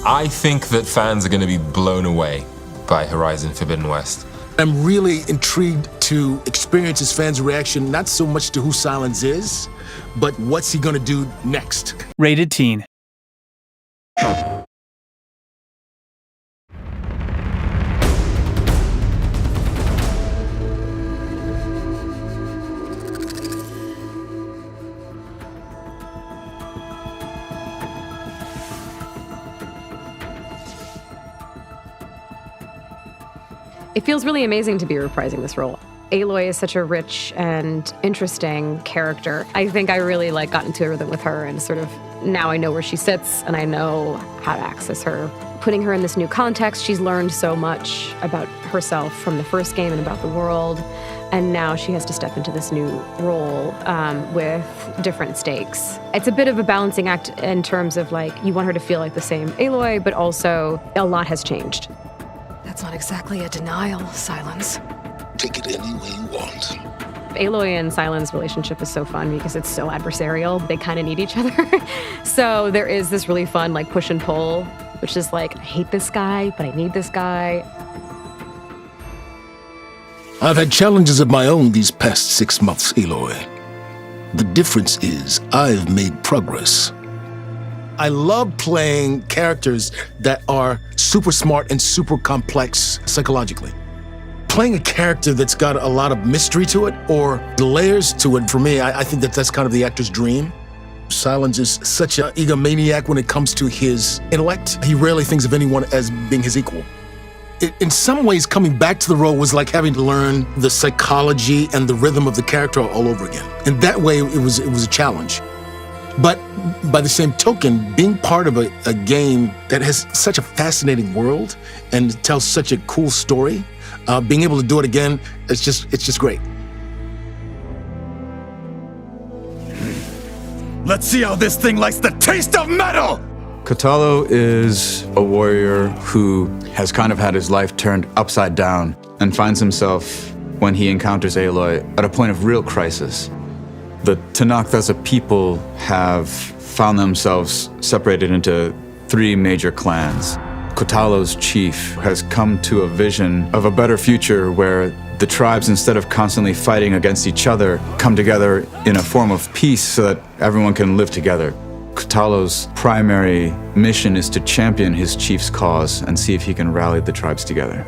I think that fans are going to be blown away by Horizon Forbidden West. I'm really intrigued to experience his fans' reaction, not so much to who Silence is, but what's he gonna do next. Rated teen. It feels really amazing to be reprising this role. Aloy is such a rich and interesting character. I think I really got into a rhythm with her, and sort of now I know where she sits and I know how to access her. Putting her in this new context, she's learned so much about herself from the first game and about the world, and now she has to step into this new role with different stakes. It's a bit of a balancing act in terms of you want her to feel like the same Aloy, but also a lot has changed. That's not exactly a denial, Silence. Take it any way you want. Aloy and Silence relationship is so fun because it's so adversarial. They kind of need each other. So there is this really fun push and pull, which is I hate this guy, but I need this guy. I've had challenges of my own these past 6 months, Aloy. The difference is I've made progress. I love playing characters that are super smart and super complex psychologically. Playing a character that's got a lot of mystery to it or layers to it, for me, I think that's kind of the actor's dream. Silence is such an egomaniac when it comes to his intellect. He rarely thinks of anyone as being his equal. In some ways, coming back to the role was like having to learn the psychology and the rhythm of the character all over again. In that way, it was a challenge. But by the same token, being part of a game that has such a fascinating world and tells such a cool story, being able to do it again, it's just great. Let's see how this thing likes the taste of metal! Kotallo is a warrior who has kind of had his life turned upside down and finds himself, when he encounters Aloy, at a point of real crisis. The Tenakth as a people have found themselves separated into 3 major clans. Kotallo's chief has come to a vision of a better future where the tribes, instead of constantly fighting against each other, come together in a form of peace so that everyone can live together. Kotallo's primary mission is to champion his chief's cause and see if he can rally the tribes together.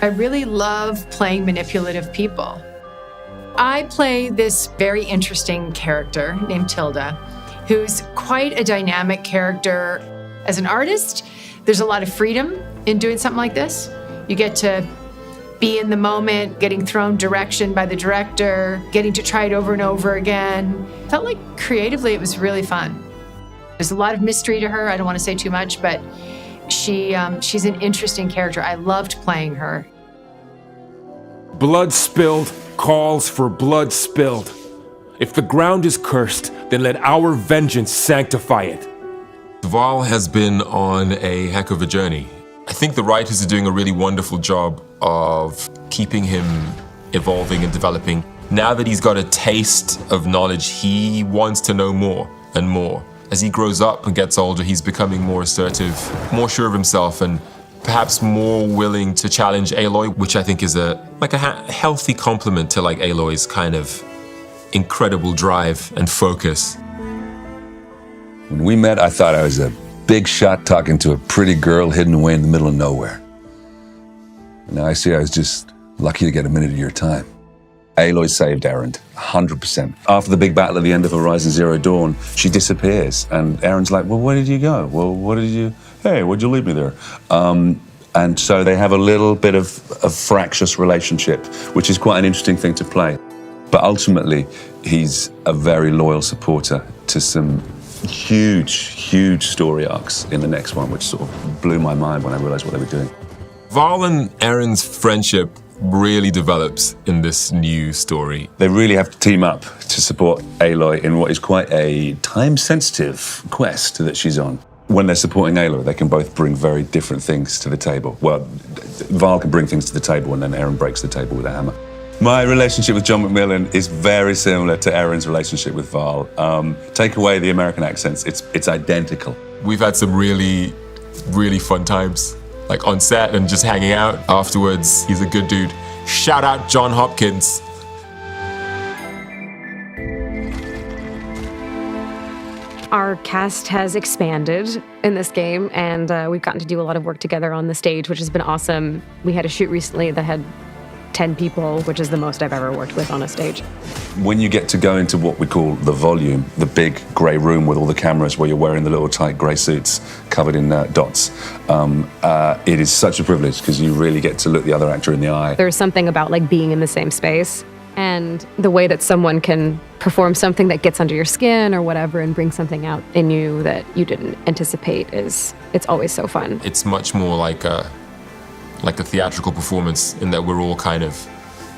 I really love playing manipulative people. I play this very interesting character named Tilda, who's quite a dynamic character. As an artist, there's a lot of freedom in doing something like this. You get to be in the moment, getting thrown direction by the director, getting to try it over and over again. Felt like creatively it was really fun. There's a lot of mystery to her. I don't want to say too much, but she's an interesting character. I loved playing her. Blood spilled calls for blood spilled. If the ground is cursed, then let our vengeance sanctify it. Val has been on a heck of a journey. I think the writers are doing a really wonderful job of keeping him evolving and developing. Now that he's got a taste of knowledge, he wants to know more and more. As he grows up and gets older, he's becoming more assertive, more sure of himself, and perhaps more willing to challenge Aloy, which I think is a healthy complement to Aloy's kind of incredible drive and focus. When we met, I thought I was a big shot talking to a pretty girl hidden away in the middle of nowhere. And now I see I was just lucky to get a minute of your time. Aloy saved Erend, 100%. After the big battle at the end of Horizon Zero Dawn, she disappears. And Erend's like, well, where did you go? Well, hey, why'd you leave me there? And so they have a little bit of a fractious relationship, which is quite an interesting thing to play. But ultimately, he's a very loyal supporter to some huge story arcs in the next one, which sort of blew my mind when I realized what they were doing. Val and Erend's friendship really develops in this new story. They really have to team up to support Aloy in what is quite a time-sensitive quest that she's on. when they're supporting Aloy, they can both bring very different things to the table. Well, Val can bring things to the table, and then Aaron breaks the table with a hammer. My relationship with John McMillan is very similar to Aaron's relationship with Val. Take away the American accents, it's identical. We've had some really, really fun times, like on set and just hanging out afterwards. He's a good dude. Shout out John Hopkins. Our cast has expanded in this game, and we've gotten to do a lot of work together on the stage, which has been awesome. We had a shoot recently that had 10 people, which is the most I've ever worked with on a stage. When you get to go into what we call the volume, the big grey room with all the cameras where you're wearing the little tight grey suits covered in dots, it is such a privilege because you really get to look the other actor in the eye. There's something about like being in the same space, and the way that someone can perform something that gets under your skin or whatever and bring something out in you that you didn't anticipate it's always so fun. It's much more like a theatrical performance in that we're all kind of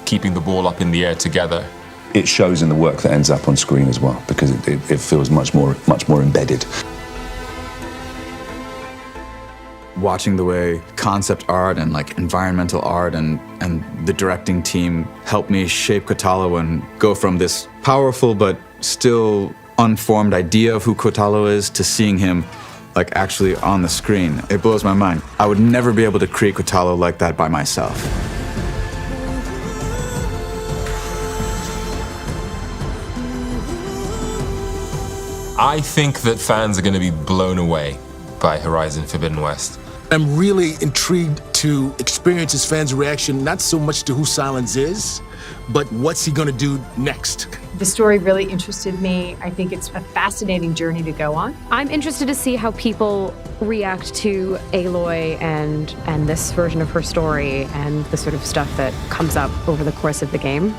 keeping the ball up in the air together. It shows in the work that ends up on screen as well because it feels much more embedded. Watching the way concept art and like environmental art and the directing team helped me shape Kotalo and go from this powerful but still unformed idea of who Kotalo is to seeing him like actually on the screen. It blows my mind. I would never be able to create Kotalo like that by myself. I think that fans are going to be blown away by Horizon Forbidden West. I'm really intrigued to experience his fans' reaction, not so much to who Silence is, but what's he gonna do next? The story really interested me. I think it's a fascinating journey to go on. I'm interested to see how people react to Aloy and this version of her story and the sort of stuff that comes up over the course of the game.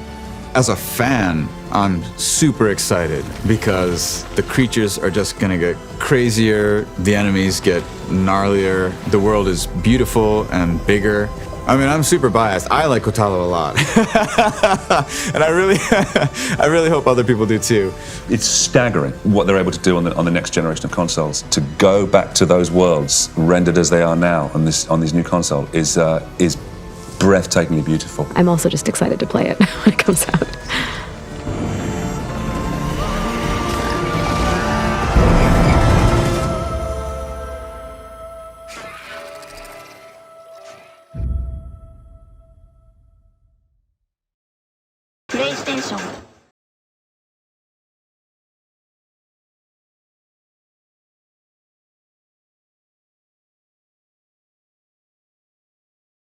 As a fan, I'm super excited because the creatures are just gonna get crazier, the enemies get gnarlier, the world is beautiful and bigger. I mean, I'm super biased. I like Kotalo a lot. And I really hope other people do too. It's staggering what they're able to do on the next generation of consoles. To go back to those worlds rendered as they are now on these new console is breathtakingly beautiful. I'm also just excited to play it when it comes out. PlayStation